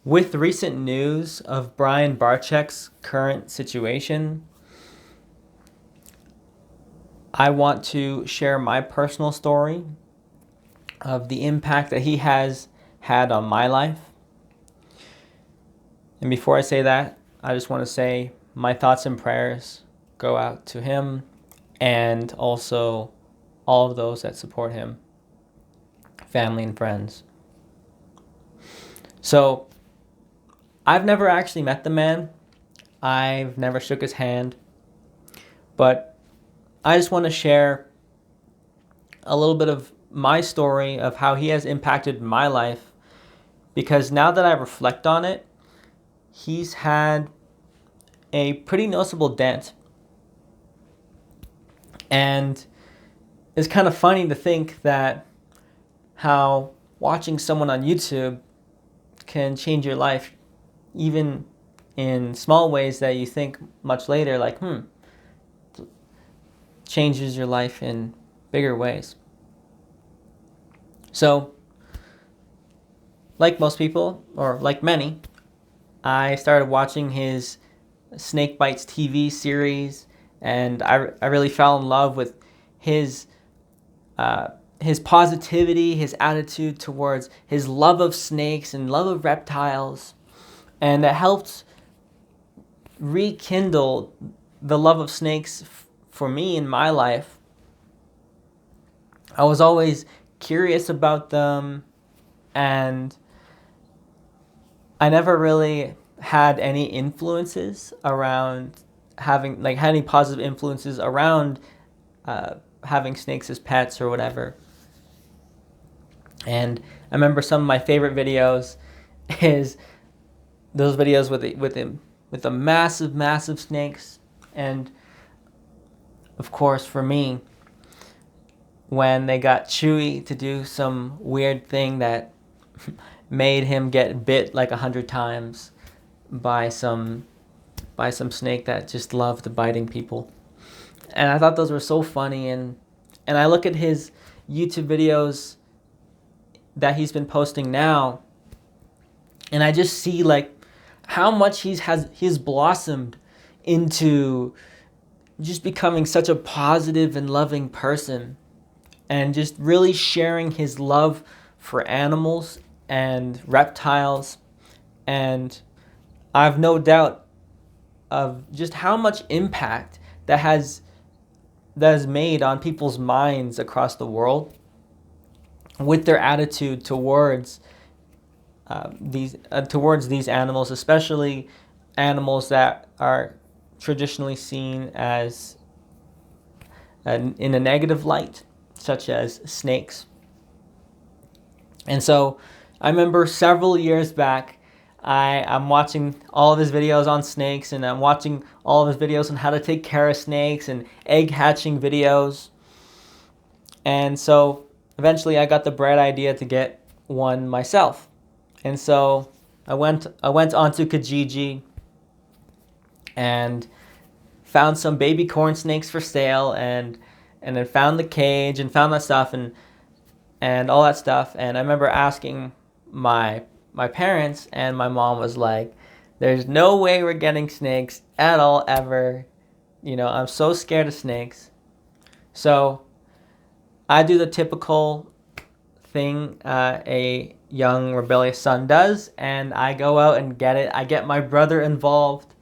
With recent news of Barczyk's current situation, I want to share my personal story of the impact that he has had on my life. And before I say that, I just want to say my thoughts and prayers go out to him and also all of those that support him, family and friends. So, I've never actually met the man. I've never shook his hand. But I just want to share a little bit of my story of how he has impacted my life, because now that I reflect on it, he's had a pretty noticeable dent. And it's kind of funny to think that how watching someone on YouTube can change your life, even in small ways that you think much later, like, changes your life in bigger ways. So, like most people, or like many, I started watching his Snake Bites TV series, and I really fell in love with his his positivity, his attitude towards his love of snakes and love of reptiles, and it helped rekindle the love of snakes for me in my life. I was always curious about them, and I never really had any influences around had any positive influences around having snakes as pets or whatever. And I remember some of my favorite videos is those videos with the massive snakes. And of course, for me, when they got Chewy to do some weird thing that made him get bit like 100 times by some snake that just loved biting people. And I thought those were so funny, and I look at his YouTube videos that he's been posting now, and I just see like how much he's blossomed into just becoming such a positive and loving person, and just really sharing his love for animals and reptiles. And I've no doubt of just how much impact that has made on people's minds across the world with their attitude towards these animals, especially animals that are traditionally seen as in a negative light, such as snakes. And so I remember several years back, I'm watching all of his videos on snakes, and I'm watching all of his videos on how to take care of snakes and egg hatching videos. And so eventually I got the bright idea to get one myself. And so I went onto Kijiji and found some baby corn snakes for sale, and then found the cage and found that stuff and all that stuff. And I remember asking my parents, and my mom was like, "There's no way we're getting snakes at all ever. I'm so scared of snakes." So I do the typical thing a young rebellious son does, and I go out and get it. I get my brother involved,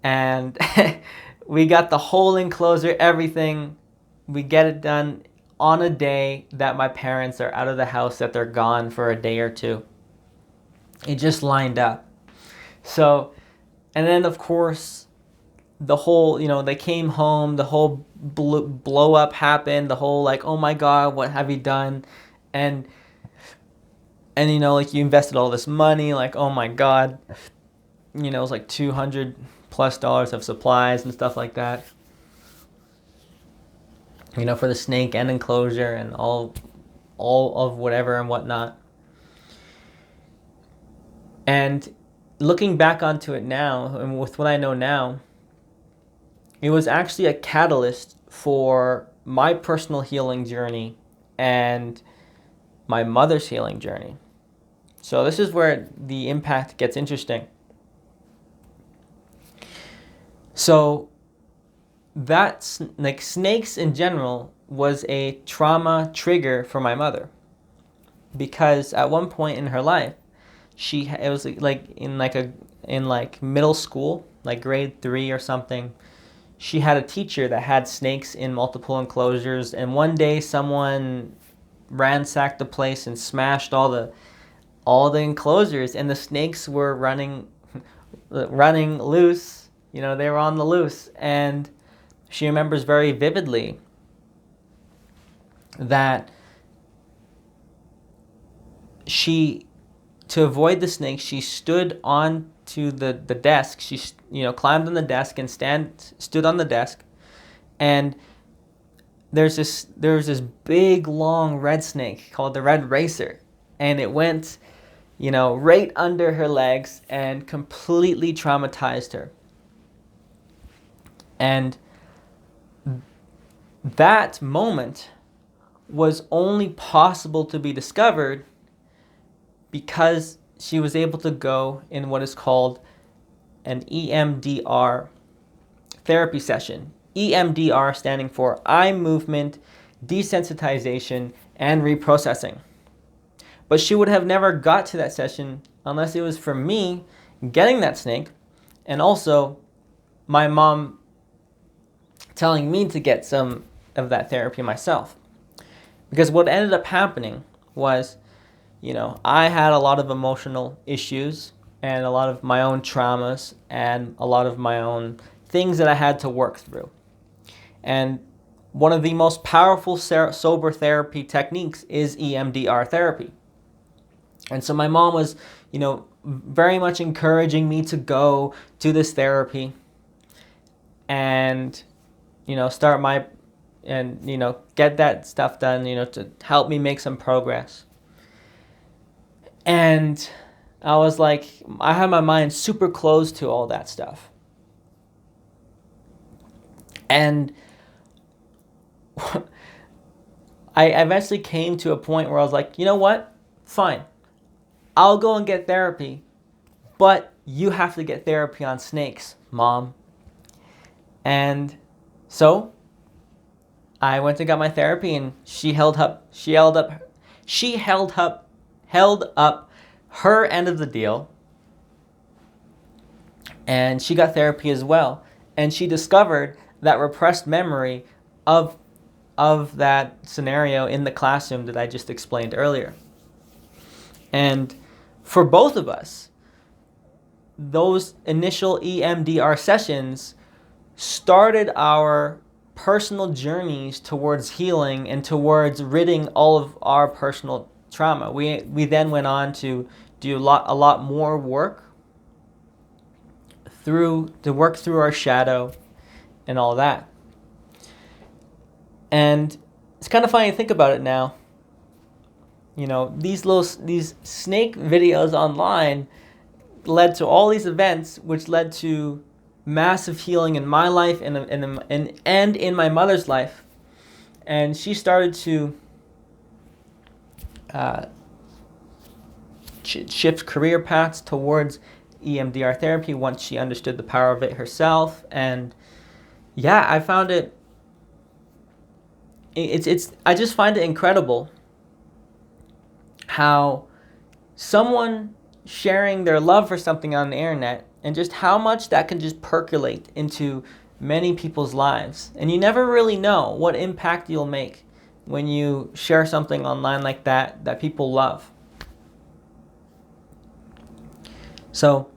and we got the whole enclosure, everything. We get it done on a day that my parents are out of the house, that they're gone for a day or two. It just lined up. So, and then of course, the whole, they came home, the whole blow up happened, the whole like, oh my God, what have you done? And like, you invested all this money, like, oh my God, it was like $200+ of supplies and stuff like that, for the snake and enclosure and all of whatever and whatnot. And looking back onto it now, and with what I know now, it was actually a catalyst for my personal healing journey and my mother's healing journey. So this is where the impact gets interesting. So that's like snakes in general was a trauma trigger for my mother, because at one point in her life, it was like in like middle school, like grade 3 or something. She had a teacher that had snakes in multiple enclosures, and one day someone ransacked the place and smashed all the enclosures, and the snakes were running loose. They were on the loose, and she remembers very vividly that to avoid the snakes, she stood onto the desk. She climbed on the desk and stood on the desk, and there was this big long red snake called the red racer, and it went right under her legs and completely traumatized her. And that moment was only possible to be discovered because she was able to go in what is called an EMDR therapy session. EMDR standing for eye movement desensitization and reprocessing. But she would have never got to that session unless it was for me getting that snake, and also my mom telling me to get some of that therapy myself. Because what ended up happening was, I had a lot of emotional issues and a lot of my own traumas and a lot of my own things that I had to work through. And one of the most powerful sober therapy techniques is EMDR therapy. And so my mom was, very much encouraging me to go to this therapy and, get that stuff done, to help me make some progress. And I was like, I had my mind super closed to all that stuff. And I eventually came to a point where I was like, you know what? Fine. I'll go and get therapy, but you have to get therapy on snakes, Mom. And so I went and got my therapy, and she held up her end of the deal, and she got therapy as well. And she discovered that repressed memory of that scenario in the classroom that I just explained earlier. And for both of us, those initial EMDR sessions started our personal journeys towards healing and towards ridding all of our personal trauma. We then went on to do a lot more work through our shadow and all that. And it's kind of funny to think about it now. These snake videos online led to all these events, which led to massive healing in my life and in my mother's life. And she started to shift career paths towards EMDR therapy once she understood the power of it herself. And yeah, I found I just find it incredible how someone sharing their love for something on the internet, and just how much that can just percolate into many people's lives. And you never really know what impact you'll make when you share something online like that people love. So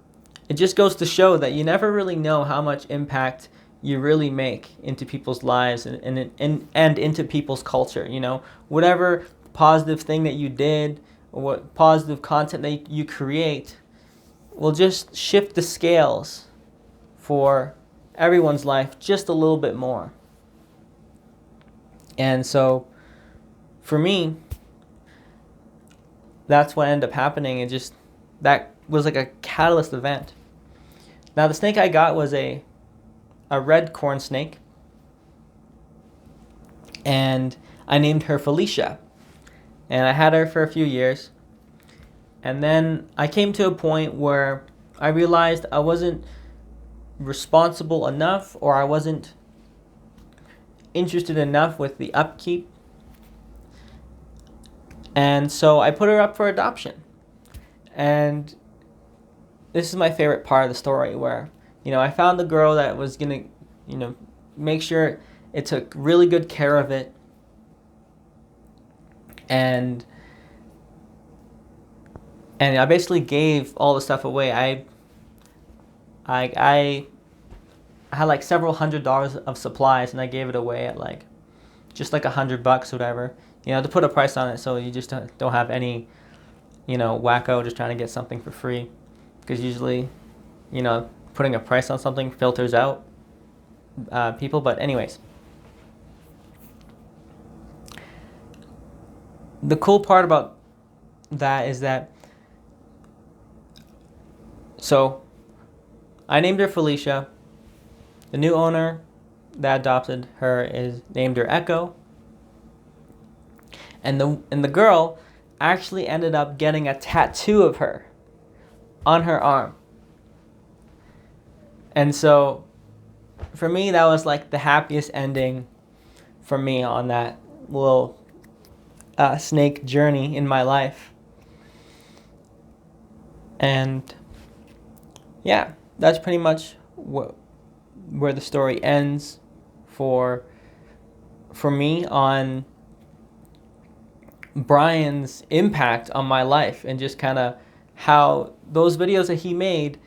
it just goes to show that you never really know how much impact you really make into people's lives and into people's culture. Whatever positive thing that you did, or what positive content that you create, will just shift the scales for everyone's life just a little bit more. And so for me, that's what ended up happening. That was like a catalyst event. Now the snake I got was a red corn snake, and I named her Felicia, and I had her for a few years. And then I came to a point where I realized I wasn't responsible enough, or I wasn't interested enough with the upkeep. And so I put her up for adoption. And this is my favorite part of the story, where, I found the girl that was going to, make sure it took really good care of it. And I basically gave all the stuff away. I had like several $100s of supplies, and I gave it away at like just like $100 or whatever. To put a price on it, so you just don't have any, wacko just trying to get something for free, because usually, putting a price on something filters out people. But anyways, the cool part about that is that, so I named her Felicia. The new owner that adopted her is named her Echo. And the girl actually ended up getting a tattoo of her on her arm. And so for me, that was like the happiest ending for me on that little snake journey in my life. And yeah, that's pretty much where the story ends for me on Brian's impact on my life, and just kind of how those videos that he made,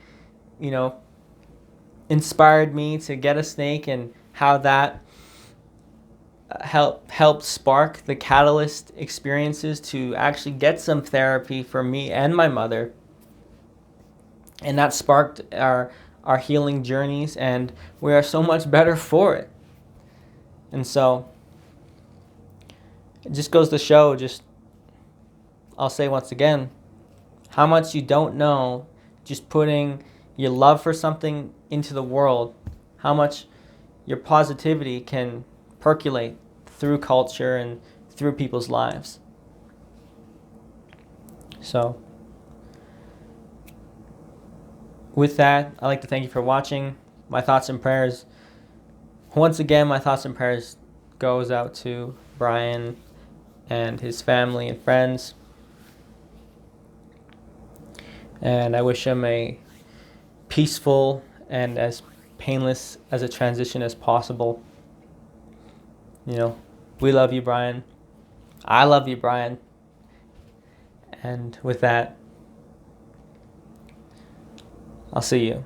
inspired me to get a snake, and how that helped spark the catalyst experiences to actually get some therapy for me and my mother. And that sparked our healing journeys, and we are so much better for it. And so it just goes to show, I'll say once again, how much you don't know, just putting your love for something into the world, how much your positivity can percolate through culture and through people's lives. So with that, I'd like to thank you for watching. My thoughts and prayers, once again, my thoughts and prayers goes out to Brian and his family and friends. And I wish him a peaceful and as painless as a transition as possible. We love you, Brian. I love you, Brian. And with that, I'll see you.